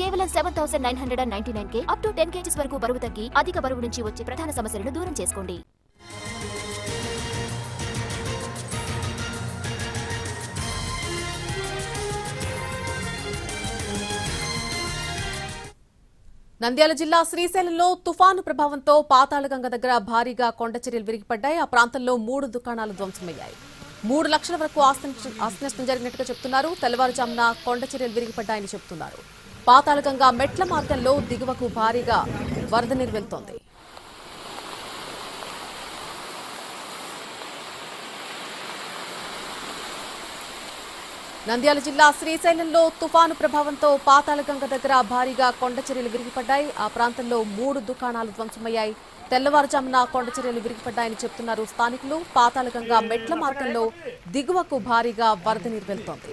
కేవలం 7,999 up to 10 kgs వరకు బరువు తగ్గి అధిక బరువు నుంచి వచ్చే ప్రధాన సమస్యలను దూరం చేసుకోండి. నంద్యాల జిల్లా శ్రీశైలంలో తుఫాను ప్రభావంతో పాతాళగంగ దగ్గర భారీగా కొండచర్యలు విరిగిపడ్డాయి. ఆ ప్రాంతంలో 3 దుకాణాలు ధ్వంసమయ్యాయి. 3 లక్షల వరకు ఆస్తి నష్టం జరిగినట్టుగా చెప్తున్నారు. తెల్లవారుజామున కొండచర్యలు విరిగిపడ్డాయని చెప్తున్నారు. పాతాళగంగ మెట్ల మార్గంలో దిగువకు భారీగా వరద నీరు వెళ్తోంది. నంద్యాల జిల్లా శ్రీశైలంలో తుఫాను ప్రభావంతో పాతాళగంగ దగ్గర భారీగా కొండచర్యలు విరిగిపడ్డాయి. ఆ ప్రాంతంలో 3 దుకాణాలు ధ్వంసమయ్యాయి. తెల్లవారుజామున కొండచర్యలు విరిగిపడ్డాయని చెప్తున్నారు స్థానికులు. పాతాళగంగ మెట్ల మార్గంలో దిగువకు భారీగా వరద నీరు వెళ్తోంది.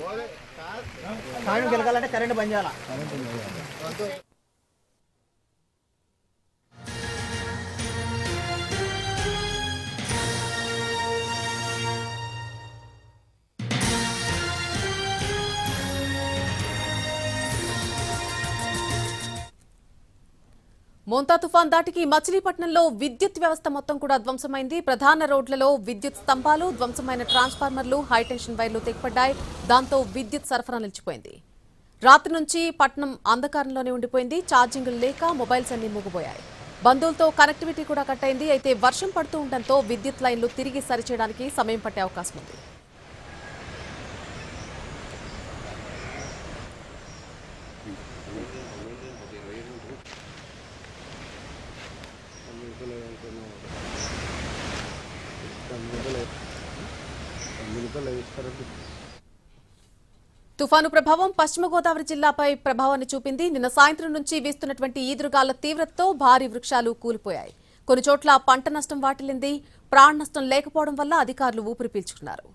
మోంతా తుఫాన్ దాటికి మచిలీపట్నంలో విద్యుత్ వ్యవస్థ మొత్తం కూడా ధ్వంసమైంది. ప్రధాన రోడ్లలో విద్యుత్ స్తంభాలు, ధ్వంసమైన ట్రాన్స్ఫార్మర్లు, హైటెన్షన్ వైర్లు తెగిపడ్డాయి. దాంతో విద్యుత్ సరఫరా నిలిచిపోయింది. రాత్రి నుంచి పట్నం అంధకారంలోనే ఉండిపోయింది. ఛార్జింగ్లు లేక మొబైల్స్ అన్ని మూగిపోయాయి. బంధువులతో కనెక్టివిటీ కూడా కట్ అయింది. అయితే వర్షం పడుతూ ఉండడంతో విద్యుత్ లైన్లు తిరిగి సరిచేయడానికి సమయం పట్టే అవకాశం ఉంది. తుఫాను ప్రభావం పశ్చిమ గోదావరి జిల్లాపై ప్రభావాన్ని చూపింది. నిన్న సాయంత్రం నుంచి వీస్తున్నటువంటి ఈదురుగాల తీవ్రతతో భారీ వృక్షాలు కూలిపోయాయి. కొన్ని చోట్ల పంట నష్టం వాటిల్లింది. ప్రాణ నష్టం లేకపోవడం వల్ల అధికారులు ఊపిరి పీల్చుకున్నారు.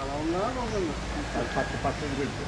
అలా ఉన్నా పక్కన పెట్టు.